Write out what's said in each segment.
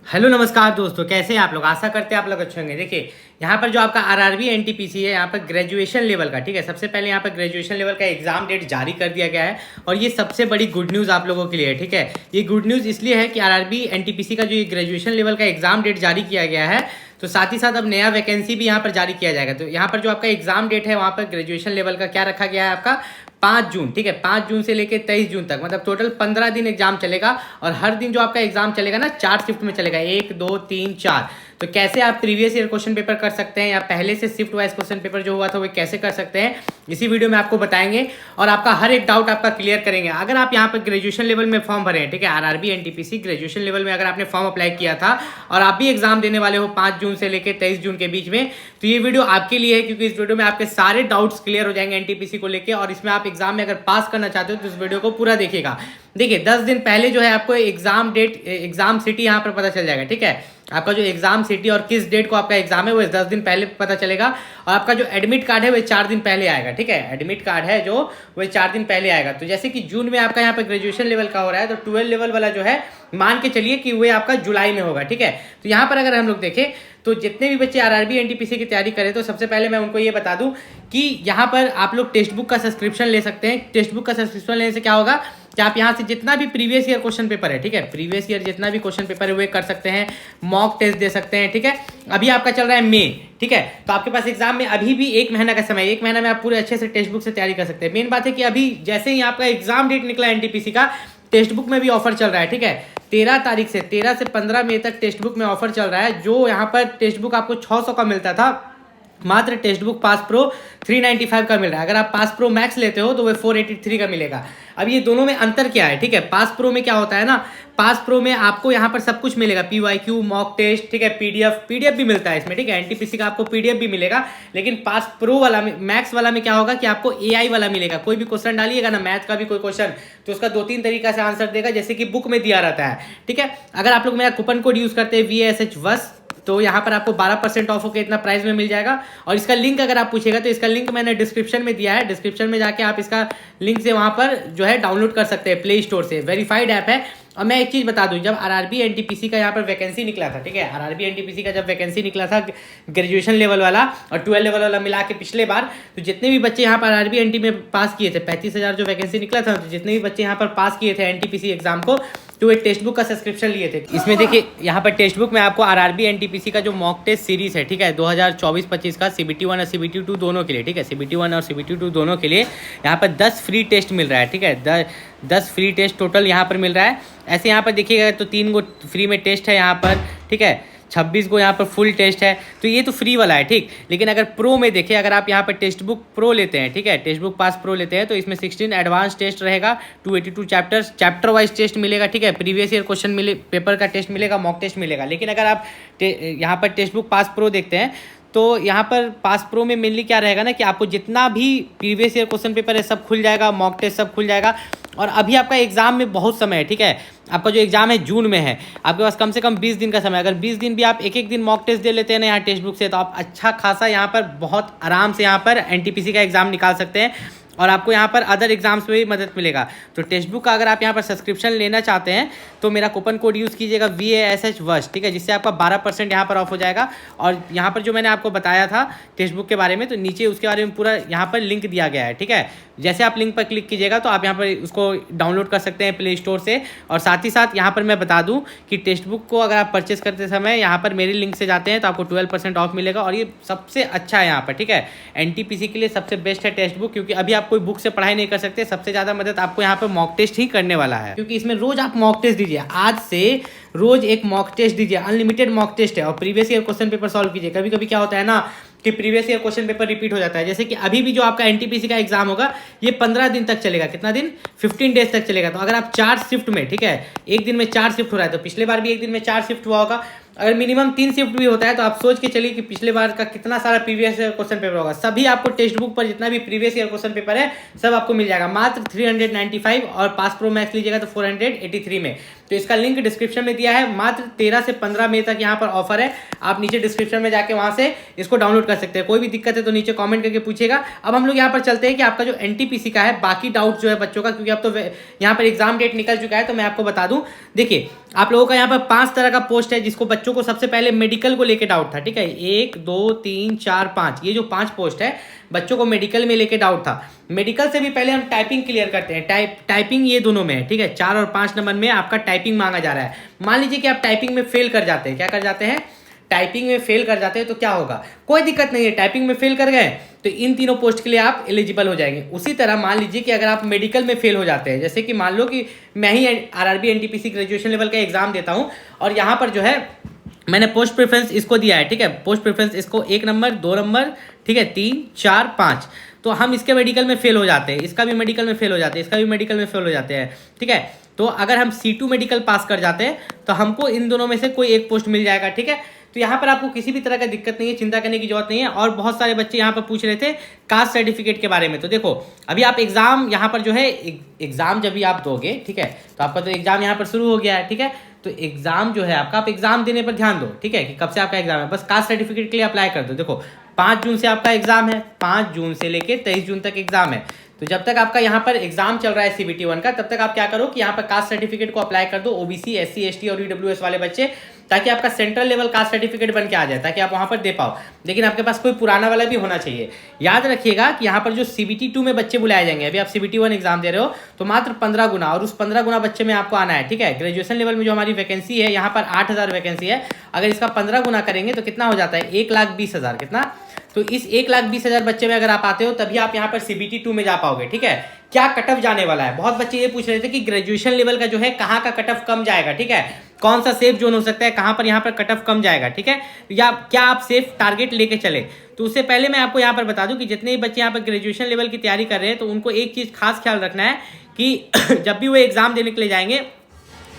Hello नमस्कार दोस्तों, कैसे हैं आप लोग। आशा करते हैं आप लोग अच्छे होंगे। देखिए यहाँ पर जो आपका आरआरबी एनटीपीसी है, यहाँ पर ग्रेजुएशन लेवल का, ठीक है, सबसे पहले यहाँ पर ग्रेजुएशन लेवल का एग्जाम डेट जारी कर दिया गया है। और ये सबसे बड़ी गुड न्यूज़ आप लोगों के लिए है, ठीक है। ये गुड न्यूज़ इसलिए है कि आरआरबी एनटीपीसी का जो ये ग्रेजुएशन लेवल का एग्जाम डेट जारी किया गया है, तो साथ ही साथ अब नया वैकेंसी भी यहाँ पर जारी किया जाएगा। तो यहाँ पर जो आपका एग्जाम डेट है वहाँ पर ग्रेजुएशन लेवल का क्या रखा गया है, आपका 5 जून, ठीक है। 5 जून से लेकर 23 जून तक, मतलब टोटल 15 दिन एग्जाम चलेगा। और हर दिन जो आपका एग्जाम चलेगा ना, 4 शिफ्ट में चलेगा, 1 2 3 4। तो कैसे आप प्रीवियस ईयर क्वेश्चन पेपर कर सकते हैं या पहले से शिफ्ट वाइज क्वेश्चन पेपर जो हुआ था वो कैसे कर सकते हैं, इसी वीडियो में आपको बताएंगे। और आपका हर एक डाउट आपका क्लियर करेंगे। अगर आप यहाँ पर ग्रेजुएशन लेवल में फॉर्म भरे हैं, ठीक है, आरआरबी एनटीपीसी ग्रेजुएशन लेवल में अगर आपने फॉर्म अप्लाई किया था और आप भी एग्जाम देने वाले हो 5 जून से लेकर 23 जून के बीच में, तो ये वीडियो आपके लिए है, क्योंकि इस वीडियो में आपके सारे डाउट्स क्लियर हो जाएंगे एनटीपीसी को लेकर। और इसमें आप एग्जाम में अगर पास करना चाहते हो तो इस वीडियो को पूरा देखिएगा। देखिए 10 दिन पहले जो है आपको एग्जाम डेट, एग्जाम सिटी यहाँ पर पता चल जाएगा, ठीक है। आपका जो एग्जाम सिटी और किस डेट को आपका एग्जाम है वो 10 दिन पहले पता चलेगा। और आपका जो एडमिट कार्ड है वो 4 दिन पहले आएगा, ठीक है। एडमिट कार्ड है जो वो 4 दिन पहले आएगा। तो जैसे कि जून में आपका यहाँ पर ग्रेजुएशन लेवल का हो रहा है, तो 12 लेवल वाला जो है मान के चलिए कि वो आपका जुलाई में होगा, ठीक है। तो यहाँ पर अगर हम लोग देखें तो जितने भी बच्चे आरआरबी एनटीपीसी की तैयारी करें, तो सबसे पहले मैं उनको ये बता दूं कि यहाँ पर आप लोग टेक्स्ट बुक का सब्सक्रिप्शन ले सकते हैं। टेक्स्ट बुक का सब्सक्रिप्शन लेने से क्या होगा कि आप यहाँ से जितना भी प्रीवियस ईयर क्वेश्चन पेपर है, ठीक है, प्रीवियस ईयर जितना भी क्वेश्चन पेपर है वो कर सकते हैं, मॉक टेस्ट दे सकते हैं, ठीक है। अभी आपका चल रहा है मई, ठीक है, तो आपके पास एग्जाम में अभी भी 1 महीना का समय, 1 महीना में आप पूरे अच्छे से टेक्स्ट बुक से तैयारी कर सकते हैं। मेन बात है कि अभी जैसे ही आपका एग्जाम डेट निकला एनटीपीसी का, टेक्स्ट बुक में भी ऑफर चल रहा है, ठीक है। 13 तारीख से 13 से 15 मई तक टेक्स्ट बुक में ऑफर चल रहा है। जो यहाँ पर टेक्स्ट बुक आपको 600 का मिलता था, मात्र टेक्स्ट बुक पास प्रो 395 का मिल रहा है। अगर आप पास प्रो मैक्स लेते हो तो वो 483 का मिलेगा। अब ये दोनों में अंतर क्या है, ठीक है। पास प्रो में क्या होता है ना, पास प्रो में आपको यहाँ पर सब कुछ मिलेगा, पीवाईक्यू, मॉक टेस्ट, ठीक है, पीडीएफ भी मिलता है इसमें, ठीक है। एनटीपीसी का आपको पीडीएफ भी मिलेगा। लेकिन पास प्रो वाला में, मैक्स वाला में क्या होगा कि आपको एआई वाला मिलेगा। कोई भी क्वेश्चन डालिएगा ना, मैथ का भी कोई क्वेश्चन, तो उसका 2-3 तरीका से आंसर देगा, जैसे कि बुक में दिया रहता है, ठीक है। अगर आप लोग मेरा कूपन कोड यूज करते हैं VASH10, तो यहाँ पर आपको 12% ऑफ होकर इतना प्राइस में मिल जाएगा। और इसका लिंक अगर आप पूछेगा तो इसका लिंक मैंने डिस्क्रिप्शन में दिया है। डिस्क्रिप्शन में जाके आप इसका लिंक से वहाँ पर जो है डाउनलोड कर सकते हैं, प्ले स्टोर से, वेरीफाइड ऐप है। और मैं एक चीज़ बता दूं, जब आरआरबी एनटीपीसी का यहाँ पर वैकेंसी निकला था, ठीक है, आरआरबी एनटीपीसी का जब वैकेंसी निकला था ग्रेजुएशन लेवल वाला और 12 लेवल वाला मिला के पिछले बार, तो जितने भी बच्चे यहाँ पर आरआरबी एनटी में पास किए थे, 35,000 जो वैकेंसी निकला था, तो जितने भी बच्चे यहाँ पर पास किए थे एनटीपीसी एग्जाम को, तो एक टेक्स्ट बुक का सब्सक्रिप्शन लिए थे। इसमें देखिए यहाँ पर टेक्स्ट बुक में आपको आरआरबी एनटीपीसी का जो मॉक टेस्ट सीरीज है, ठीक है, 2024-25 का CBT1 और CBT2 दोनों के लिए, ठीक है, CBT1 और CBT2 दोनों के लिए यहाँ पर 10 फ्री टेस्ट मिल रहा है, ठीक है। 10 फ्री टेस्ट टोटल यहाँ पर मिल रहा है। ऐसे यहाँ पर देखिएगा तो 3 गो फ्री में टेस्ट है यहाँ पर, ठीक है, 26 को यहाँ पर फुल टेस्ट है। तो ये तो फ्री वाला है, ठीक। लेकिन अगर प्रो में देखें, अगर आप यहाँ पर टेक्स्ट बुक प्रो लेते हैं, ठीक है, टेक्स्ट बुक पास प्रो लेते हैं, तो इसमें 16 एडवांस टेस्ट रहेगा, 282 चैप्टर्स, चैप्टर वाइज टेस्ट मिलेगा, ठीक है, प्रीवियस ईयर क्वेश्चन मिले, पेपर का टेस्ट मिलेगा, मॉक टेस्ट मिलेगा। लेकिन अगर आप यहाँ पर टेक्स्ट बुक पास प्रो देखते हैं, तो यहाँ पर पास प्रो में मेनली क्या रहेगा ना कि आपको जितना भी प्रीवियस ईयर क्वेश्चन पेपर है सब खुल जाएगा, मॉक टेस्ट सब खुल जाएगा। और अभी आपका एग्जाम में बहुत समय है, ठीक है। आपका जो एग्जाम है जून में है, आपके पास कम से कम 20 दिन का समय। अगर 20 दिन भी आप एक दिन मॉक टेस्ट दे लेते हैं ना यहाँ टेक्स्ट बुक से, तो आप अच्छा खासा यहाँ पर बहुत आराम से यहाँ पर एनटीपीसी का एग्जाम निकाल सकते हैं। और आपको यहाँ पर अदर एग्जाम्स में भी मदद मिलेगा। तो टेक्स्ट बुक का अगर आप यहाँ पर सब्सक्रिप्शन लेना चाहते हैं तो मेरा कूपन कोड यूज़ कीजिएगा VASH10, ठीक है, जिससे आपका 12% यहाँ पर ऑफ हो जाएगा। और यहाँ पर जो मैंने आपको बताया था टेक्स्ट बुक के बारे में, तो नीचे उसके बारे में पूरा यहाँ पर लिंक दिया गया है, ठीक है। जैसे आप लिंक पर क्लिक कीजिएगा तो आप यहाँ पर उसको डाउनलोड कर सकते हैं प्ले स्टोर से। और साथ ही साथ यहाँ पर मैं बता दूँ कि टेक्स्ट बुक को अगर आप परचेस करते समय यहाँ पर मेरे लिंक से जाते हैं तो आपको 12% ऑफ मिलेगा। और ये सबसे अच्छा है यहाँ पर, ठीक है, एनटीपीसी के लिए सबसे बेस्ट है टेक्स्ट बुक, क्योंकि अभी आप कोई बुक से पढ़ाई नहीं कर सकते। सबसे ज़्यादा मदद आपको यहाँ पर मॉक टेस्ट ही करने वाला है, क्योंकि इसमें रोज आप मॉक टेस्ट दीजिए। आज से रोज एक मॉक टेस्ट दीजिए, अनलिमिटेड मॉक टेस्ट है। और previous year question paper solve कीजिए। कभी कभी क्या होता है ना कि previous year question paper repeat हो जाता है। जैसे कि अभी भी जो आपका एनटीपीसी का एग्जाम होगा ये 15 दिन तक चलेगा। कितना दिन? 15 डेज तक चलेगा। तो अगर आप 4 शिफ्ट में, ठीक है, एक दिन में 4 शिफ्ट हो रहा है, तो पिछले बार भी एक दिन में 4 शिफ्ट हुआ होगा, अगर मिनिमम 3 शिफ्ट भी होता है तो आप सोच के चलिए कि पिछले बार का कितना सारा प्रीवियस ईयर क्वेश्चन पेपर होगा। सभी आपको टेक्स्ट बुक पर जितना भी प्रीवियस ईयर क्वेश्चन पेपर है सब आपको मिल जाएगा मात्र 395, और पास प्रो मैक्स लीजिएगा तो 483 में। तो इसका लिंक डिस्क्रिप्शन में दिया है। मात्र 13 से 15 मई तक यहाँ पर ऑफर है। आप नीचे डिस्क्रिप्शन में जाके वहाँ से इसको डाउनलोड कर सकते हैं। कोई भी दिक्कत है तो नीचे कमेंट करके पूछेगा। अब हम लोग यहाँ पर चलते हैं कि आपका जो एनटीपीसी का है बाकी डाउट जो है बच्चों का, क्योंकि अब तो यहाँ पर एग्जाम डेट निकल चुका है, तो मैं आपको बता दूं। देखिए आप लोगों का यहाँ पर 5 तरह का पोस्ट है जिसको बच्चों को सबसे पहले मेडिकल को लेके डाउट था, ठीक है। 1 2 3 4 5 ये जो 5 पोस्ट है बच्चों को मेडिकल में लेके डाउट था। मेडिकल से भी पहले हम टाइपिंग क्लियर करते हैं। टाइपिंग ये दोनों में है, ठीक है। 4 और 5 नंबर में आपका टाइपिंग मांगा जा रहा है। मान लीजिए कि आप टाइपिंग में फेल कर जाते हैं, क्या कर जाते हैं, टाइपिंग में फेल कर जाते हैं, तो क्या होगा, कोई दिक्कत नहीं है। टाइपिंग में फेल कर गए तो इन तीनों पोस्ट के लिए आप एलिजिबल हो जाएंगे। उसी तरह मान लीजिए कि अगर आप मेडिकल में फेल हो जाते हैं, जैसे कि मान लो कि मैं ही आरआरबी एनटीपीसी ग्रेजुएशन लेवल का एग्जाम देता हूं और यहाँ पर जो है मैंने पोस्ट प्रेफरेंस इसको दिया है, ठीक है। पोस्ट प्रेफरेंस इसको 1 नंबर 2 नंबर, ठीक है, 3 4 5, तो हम इसके मेडिकल में फेल हो जाते हैं, इसका भी मेडिकल में फेल हो जाते हैं, इसका भी मेडिकल में फेल हो जाते हैं, ठीक है। तो अगर हम C2 मेडिकल पास कर जाते हैं तो हमको इन दोनों में से कोई एक पोस्ट मिल जाएगा, ठीक है। तो यहाँ पर आपको किसी भी तरह का दिक्कत नहीं है, चिंता करने की जरूरत नहीं है। और बहुत सारे बच्चे यहाँ पर पूछ रहे थे कास्ट सर्टिफिकेट के बारे में। तो देखो अभी आप एग्जाम यहाँ पर जो है एग्जाम जब भी आप दोगे, ठीक है, तो आपका तो एग्जाम यहाँ पर शुरू हो गया है, ठीक है। तो एग्जाम जो है आपका, आप एग्जाम देने पर ध्यान दो, ठीक है, कि कब से आपका एग्जाम है। बस कास्ट सर्टिफिकेट के लिए अप्लाई कर दो। देखो 5 जून से आपका एग्जाम है, 5 जून से लेके 23 जून तक एग्जाम है। तो जब तक आपका यहाँ पर एग्जाम चल रहा है CBT 1 का, तब तक आप क्या करो कि यहाँ पर कास्ट सर्टिफिकेट को अप्लाई कर दो, OBC SC ST और EWS वाले बच्चे, ताकि आपका सेंट्रल लेवल कास्ट सर्टिफिकेट बन के आ जाए, ताकि आप वहाँ पर दे पाओ। लेकिन आपके पास कोई पुराना वाला भी होना चाहिए। याद रखिएगा कि यहाँ पर जो CBT 2 में बच्चे बुलाए जाएंगे, अभी आप CBT 1 एग्जाम दे रहे हो तो मात्र 15 गुना, और उस 15 गुना बच्चे में आपको आना है, ठीक है। ग्रेजुएशन लेवल में जो हमारी वैकेंसी है यहाँ पर 8000 वैकेंसी है, अगर इसका 15 गुना करेंगे तो कितना हो जाता है, 1,20,000। कितना, तो इस 1,20,000 बच्चे में अगर आप आते हो तभी आप यहाँ पर CBT 2 में जा पाओगे, ठीक है। क्या कट ऑफ जाने वाला है, बहुत बच्चे ये पूछ रहे थे कि ग्रेजुएशन लेवल का जो है कहाँ का कट ऑफ कम जाएगा, ठीक है, कौन सा सेफ जोन हो सकता है, कहाँ पर यहाँ पर कट ऑफ कम जाएगा, ठीक है, या क्या आप सेफ टारगेट लेके चले। तो उससे पहले मैं आपको यहाँ पर बता दूं कि जितने भी बच्चे यहाँ पर ग्रेजुएशन लेवल की तैयारी कर रहे हैं तो उनको एक चीज़ खास ख्याल रखना है कि जब भी वो एग्जाम देने के लिए जाएंगे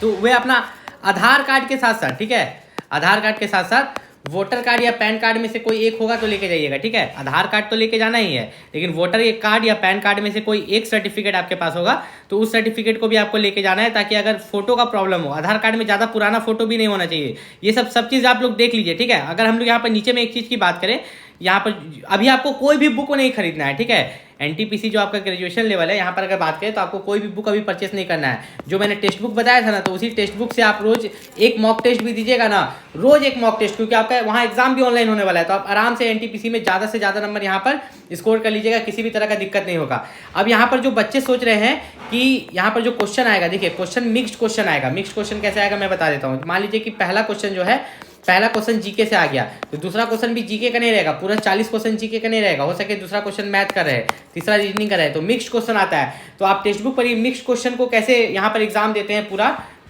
तो वे अपना आधार कार्ड के साथ साथ, ठीक है, आधार कार्ड के साथ साथ वोटर कार्ड या पैन कार्ड में से कोई एक होगा तो लेके जाइएगा, ठीक है। आधार कार्ड तो लेके जाना ही है, लेकिन वोटर कार्ड या पैन कार्ड में से कोई एक सर्टिफिकेट आपके पास होगा तो उस सर्टिफिकेट को भी आपको लेके जाना है, ताकि अगर फोटो का प्रॉब्लम हो, आधार कार्ड में ज़्यादा पुराना फोटो भी नहीं होना चाहिए। ये सब चीज़ आप लोग देख लीजिए, ठीक है। अगर हम लोग यहाँ पर नीचे में एक चीज़ की बात करें, यहाँ पर अभी आपको कोई भी बुक नहीं खरीदना है, ठीक है। एनटीपीसी जो आपका ग्रेजुएशन लेवल है, यहाँ पर अगर बात करें तो आपको कोई भी बुक अभी परचेस नहीं करना है। जो मैंने टेक्स्ट बुक बताया था ना, तो उसी टेक्स्ट बुक से आप रोज एक मॉक टेस्ट भी दीजिएगा ना, रोज एक मॉक टेस्ट, क्योंकि आपका वहाँ एग्जाम भी ऑनलाइन होने वाला है। तो आप आराम से एनटीपीसी में ज़्यादा से ज़्यादा नंबर यहाँ पर स्कोर कर लीजिएगा, किसी भी तरह का दिक्कत नहीं होगा। अब यहाँ पर जो बच्चे सोच रहे हैं कि यहाँ पर जो क्वेश्चन आएगा, देखिए क्वेश्चन मिक्स्ड क्वेश्चन आएगा। मिक्स्ड क्वेश्चन कैसे आएगा मैं बता देता हूँ। मान लीजिए कि पहला क्वेश्चन जो है, पहला क्वेश्चन जीके से आ गया, तो दूसरा क्वेश्चन भी जीके का नहीं रहेगा, पूरा 40 क्वेश्चन जीके का नहीं रहेगा, हो सके दूसरा क्वेश्चन मैथ का रहे, तीसरा रीजनिंग का रहे, तो मिक्स्ड क्वेश्चन आता है। तो आप टेक्स्ट बुक पर ये मिक्स्ड क्वेश्चन को कैसे यहाँ पर एग्जाम देते हैं,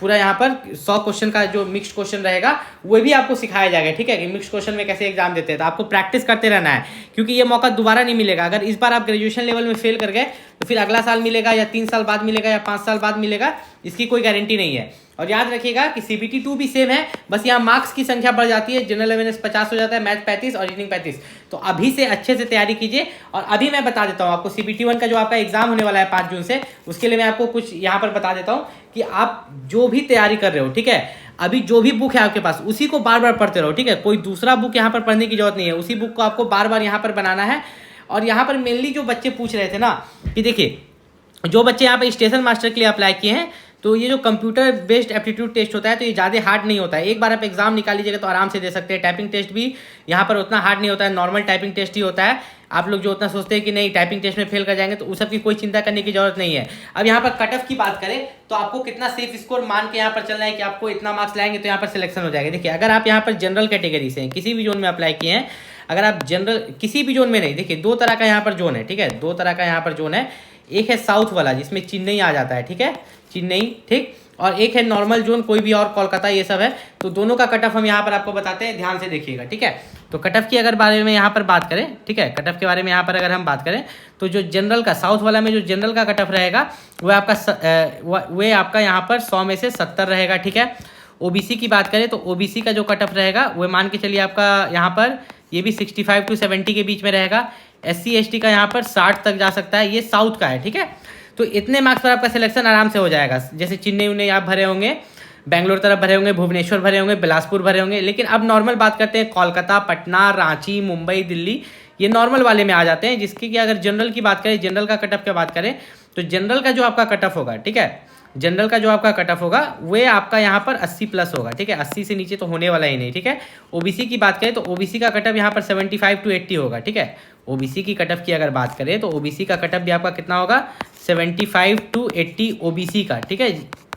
पूरा यहाँ पर 100 क्वेश्चन का जो मिक्स्ड क्वेश्चन रहेगा वो भी आपको सिखाया जाएगा, ठीक है, कि मिक्स्ड क्वेश्चन में कैसे एग्जाम देते हैं। तो आपको प्रैक्टिस करते रहना है, क्योंकि ये मौका दोबारा नहीं मिलेगा। अगर इस बार आप ग्रेजुएशन लेवल में फेल कर गए तो फिर अगला साल मिलेगा, या 3 साल बाद मिलेगा, या 5 साल बाद मिलेगा, इसकी कोई गारंटी नहीं है। और याद रखिएगा कि CBT 2 भी सेम है, बस यहाँ मार्क्स की संख्या बढ़ जाती है। जनरल अवेयरनेस 50 हो जाता है, मैथ 35 और रीजनिंग 35। तो अभी से अच्छे से तैयारी कीजिए। और अभी मैं बता देता हूँ आपको CBT 1 का जो आपका एग्जाम होने वाला है 5 जून से, उसके लिए मैं आपको कुछ यहाँ पर बता देता हूँ कि आप जो भी तैयारी कर रहे हो, ठीक है, अभी जो भी बुक है आपके पास उसी को बार बार पढ़ते रहो, ठीक है। कोई दूसरा बुक यहाँ पर पढ़ने की जरूरत नहीं है, उसी बुक को आपको बार बार यहाँ पर बनाना है। और यहाँ पर मेनली जो बच्चे पूछ रहे थे ना कि देखिए, जो बच्चे यहाँ पर स्टेशन मास्टर के लिए अप्लाई किए हैं, तो ये जो कंप्यूटर बेस्ड एप्टीट्यूड टेस्ट होता है तो ये ज़्यादा हार्ड नहीं होता है। एक बार आप एग्जाम निकाल लीजिएगा तो आराम से दे सकते हैं। टाइपिंग टेस्ट भी यहाँ पर उतना हार्ड नहीं होता है, नॉर्मल टाइपिंग टेस्ट ही होता है। आप लोग जो उतना सोचते हैं कि नहीं टाइपिंग टेस्ट में फेल कर जाएंगे, तो उस सब की कोई चिंता करने की जरूरत नहीं है। अब यहाँ पर कट ऑफ की बात करें तो आपको कितना सेफ स्कोर मान के यहाँ पर चलना है कि आपको इतना मार्क्स लाएंगे तो यहाँ पर सिलेक्शन हो जाएगा। देखिए, अगर आप यहाँ पर जनरल कैटेगरी से हैं, किसी भी जोन में अप्लाई किए हैं, अगर आप जनरल किसी भी जोन में नहीं, देखिए 2 तरह का यहाँ पर जोन है, ठीक है, 2 तरह का यहाँ पर जोन है। एक है साउथ वाला जिसमें चेन्नई आ जाता है, ठीक है, चेन्नई, ठीक, और एक है नॉर्मल जोन, कोई भी और कोलकाता, ये सब है। तो दोनों का कट ऑफ हम यहाँ पर आपको बताते हैं, ध्यान से देखिएगा, ठीक है। तो कट ऑफ की अगर बारे में यहाँ पर बात करें, ठीक है, कट ऑफ के बारे में यहाँ पर अगर हम बात करें तो जो जनरल का साउथ वाला में जो जनरल का कट ऑफ रहेगा वो आपका यहाँ पर 100 में से 70 रहेगा, ठीक है। ओबीसी की बात करें तो ओबीसी का जो कट ऑफ रहेगा वो मान के चलिए आपका यहाँ पर ये भी 65 to 70 के बीच में रहेगा। SC ST का यहाँ पर 60 तक जा सकता है, ये साउथ का है, ठीक है। तो इतने मार्क्स पर आपका सिलेक्शन आराम से हो जाएगा। जैसे चेन्नई उन्नई आप भरे होंगे, बेंगलोर तरफ भरे होंगे, भुवनेश्वर भरे होंगे, बिलासपुर भरे होंगे। लेकिन अब नॉर्मल बात करते हैं, कोलकाता, पटना, रांची, मुंबई, दिल्ली, ये नॉर्मल वाले में आ जाते हैं। जिसकी कि अगर जनरल की बात करें, जनरल का कट ऑफ की बात करें तो जनरल का जो आपका कट ऑफ होगा, ठीक है, जनरल का जो आपका कट ऑफ होगा वो आपका यहाँ पर 80 प्लस होगा, ठीक है। 80 से नीचे तो होने वाला ही नहीं, ठीक है। ओबीसी की बात करें तो ओबीसी का कट ऑफ यहाँ पर 75 to 80 होगा, ठीक है। ओबीसी की कट ऑफ की अगर बात करें तो ओबीसी का कट ऑफ भी आपका कितना होगा, 75 to 80 ओबीसी का, ठीक है,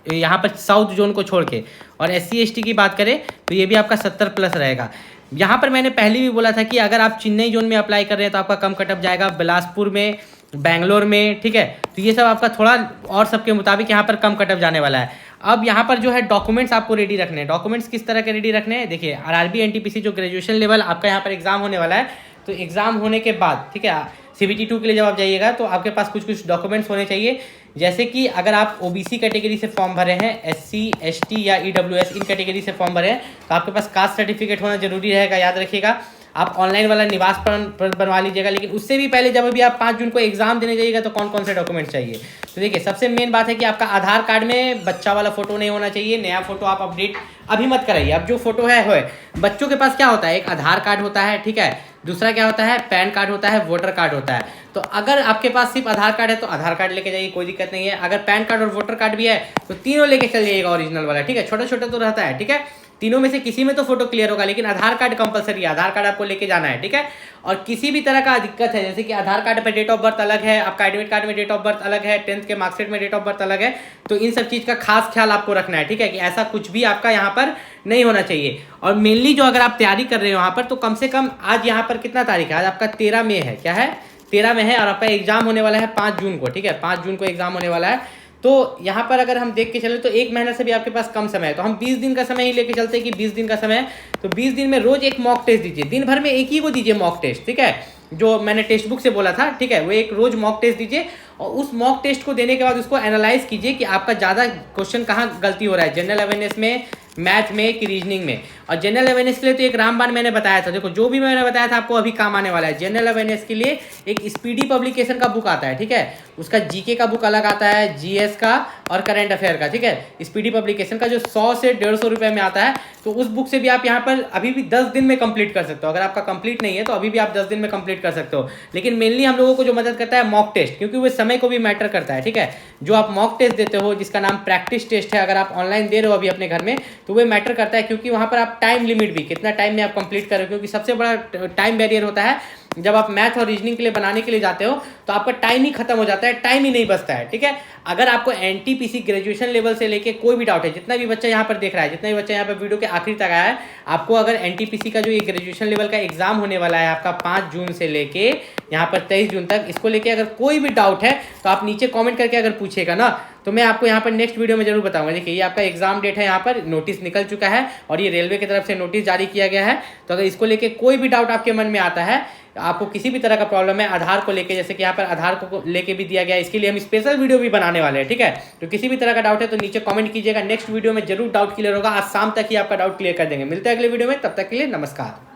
यहाँ पर साउथ जोन को छोड़ के। और SC ST की बात करें तो ये भी आपका 70 प्लस रहेगा। यहाँ पर मैंने पहले भी बोला था कि अगर आप चेन्नई जोन में अप्लाई कर रहे हैं तो आपका कम कट ऑफ जाएगा, बिलासपुर में, बेंगलोर में, ठीक है। तो ये सब आपका थोड़ा और सबके मुताबिक यहाँ पर कम कट ऑफ जाने वाला है। अब यहाँ पर जो है डॉक्यूमेंट्स आपको रेडी रखने हैं। डॉक्यूमेंट्स किस तरह के रेडी रखने हैं, देखिए RRB NTPC जो ग्रेजुएशन लेवल आपका यहाँ पर एग्जाम होने वाला है, तो एग्जाम होने के बाद, ठीक है, CBT 2 के लिए जब आप जाइएगा तो आपके पास कुछ कुछ डॉक्यूमेंट्स होने चाहिए। जैसे कि अगर आप OBC कैटेगरी से फॉर्म भरे हैं, SC ST या EWS इन कैटेगरी से फॉर्म भरे हैं तो आपके पास कास्ट सर्टिफिकेट होना जरूरी रहेगा, याद रखिएगा। आप ऑनलाइन वाला निवास पर बनवा लीजिएगा। लेकिन उससे भी पहले जब अभी आप 5 जून को एग्जाम देने जाइएगा तो कौन कौन से डॉक्यूमेंट चाहिए, तो देखिए सबसे मेन बात है कि आपका आधार कार्ड में बच्चा वाला फोटो नहीं होना चाहिए। नया फोटो आप अपडेट अभी मत कराइए। अब जो फोटो है बच्चों के पास क्या होता है, एक आधार कार्ड होता है, ठीक है, दूसरा क्या होता है, पैन कार्ड होता है, वोटर कार्ड होता है। तो अगर आपके पास सिर्फ आधार कार्ड है तो आधार कार्ड लेके जाइए, कोई दिक्कत नहीं है। अगर पैन कार्ड और वोटर कार्ड भी है तो तीनों लेके चल जाइएगा, ओरिजिनल वाला, ठीक है। छोटा छोटा तो रहता है, ठीक है, तीनों में से किसी में तो फोटो क्लियर होगा, लेकिन आधार कार्ड कंपलसरी है, आधार कार्ड आपको लेके जाना है, ठीक है। और किसी भी तरह का दिक्कत है, जैसे कि आधार कार्ड पे डेट ऑफ बर्थ अलग है, आपका एडमिट कार्ड में डेट ऑफ बर्थ अलग है, 10th के मार्कशीट में डेट ऑफ बर्थ अलग है, तो इन सब चीज़ का खास ख्याल आपको रखना है, ठीक है, कि ऐसा कुछ भी आपका यहाँ पर नहीं होना चाहिए। और मेनली जो अगर आप तैयारी कर रहे हो यहाँ पर, तो कम से कम आज यहाँ पर कितना तारीख है, आज आपका 13 मई है, क्या है, 13 में है, और आपका एग्जाम होने वाला है 5 जून को, ठीक है, 5 जून को एग्जाम होने वाला है। तो यहाँ पर अगर हम देख के चले तो 1 महीना से भी आपके पास कम समय है, तो हम 20 दिन का समय ही लेके चलते हैं कि 20 दिन का समय है, तो 20 दिन में रोज एक मॉक टेस्ट दीजिए, दिन भर में एक ही को दीजिए मॉक टेस्ट, ठीक है, जो मैंने टेक्स्ट बुक से बोला था, ठीक है, वो एक रोज मॉक टेस्ट दीजिए। और उस मॉक टेस्ट को देने के बाद उसको एनालाइज कीजिए कि आपका ज़्यादा क्वेश्चन कहाँ गलती हो रहा है, जनरल अवेयरनेस में, मैथ में कि रीजनिंग में। और जनरल अवेयरनेस के लिए तो एक रामबाण मैंने बताया था, देखो जो भी मैंने बताया था आपको अभी काम आने वाला है। जनरल अवेयरनेस के लिए एक स्पीडी पब्लिकेशन का बुक आता है, ठीक है, उसका जीके का बुक अलग आता है, जीएस का और करंट अफेयर का, ठीक है। स्पीडी पब्लिकेशन का जो 100 से 150 रुपये में आता है, तो उस बुक से भी आप यहाँ पर अभी भी 10 दिन में कंप्लीट कर सकते हो। अगर आपका कंप्लीट नहीं है तो अभी भी आप 10 दिन में कंप्लीट कर सकते हो। लेकिन मेनली हम लोगों को जो मदद करता है मॉक टेस्ट, क्योंकि वो समय को भी मैटर करता है, ठीक है। जो आप मॉक टेस्ट देते हो, जिसका नाम प्रैक्टिस टेस्ट है, अगर आप ऑनलाइन दे रहे हो अभी अपने घर में, तो वो मैटर करता है, क्योंकि वहाँ पर आप टाइम लिमिट भी कितना टाइम में आप कंप्लीट करो, क्योंकि सबसे बड़ा टाइम बैरियर होता है जब आप मैथ और रीजनिंग के लिए बनाने के लिए जाते हो तो आपका टाइम ही खत्म हो जाता है, टाइम ही नहीं बचता है, ठीक है। अगर आपको एनटीपीसी ग्रेजुएशन लेवल से लेके कोई भी डाउट है, जितना भी बच्चा यहाँ पर देख रहा है, जितना भी बच्चा यहाँ पर वीडियो के आखिरी तक आया है, आपको अगर एनटीपीसी का जो ये ग्रेजुएशन लेवल का एग्जाम होने वाला है आपका 5 जून से लेके यहाँ पर 23 जून तक, इसको लेके अगर कोई भी डाउट है तो आप नीचे कॉमेंट करके अगर पूछेगा ना, तो मैं आपको यहाँ पर नेक्स्ट वीडियो में जरूर बताऊंगा। देखिए ये आपका एग्जाम डेट है, यहाँ पर नोटिस निकल चुका है और ये रेलवे की तरफ से नोटिस जारी किया गया है। तो अगर इसको लेके कोई भी डाउट आपके मन में आता है, आपको किसी भी तरह का प्रॉब्लम है आधार को लेके, जैसे कि यहाँ पर आधार को लेके भी दिया गया है, इसके लिए हम स्पेशल वीडियो भी बनाने वाले हैं, ठीक है। तो किसी भी तरह का डाउट है तो नीचे कमेंट कीजिएगा, नेक्स्ट वीडियो में जरूर डाउट क्लियर होगा। आज शाम तक ही आपका डाउट क्लियर कर देंगे। मिलते हैं अगले वीडियो में, तब तक के लिए नमस्कार।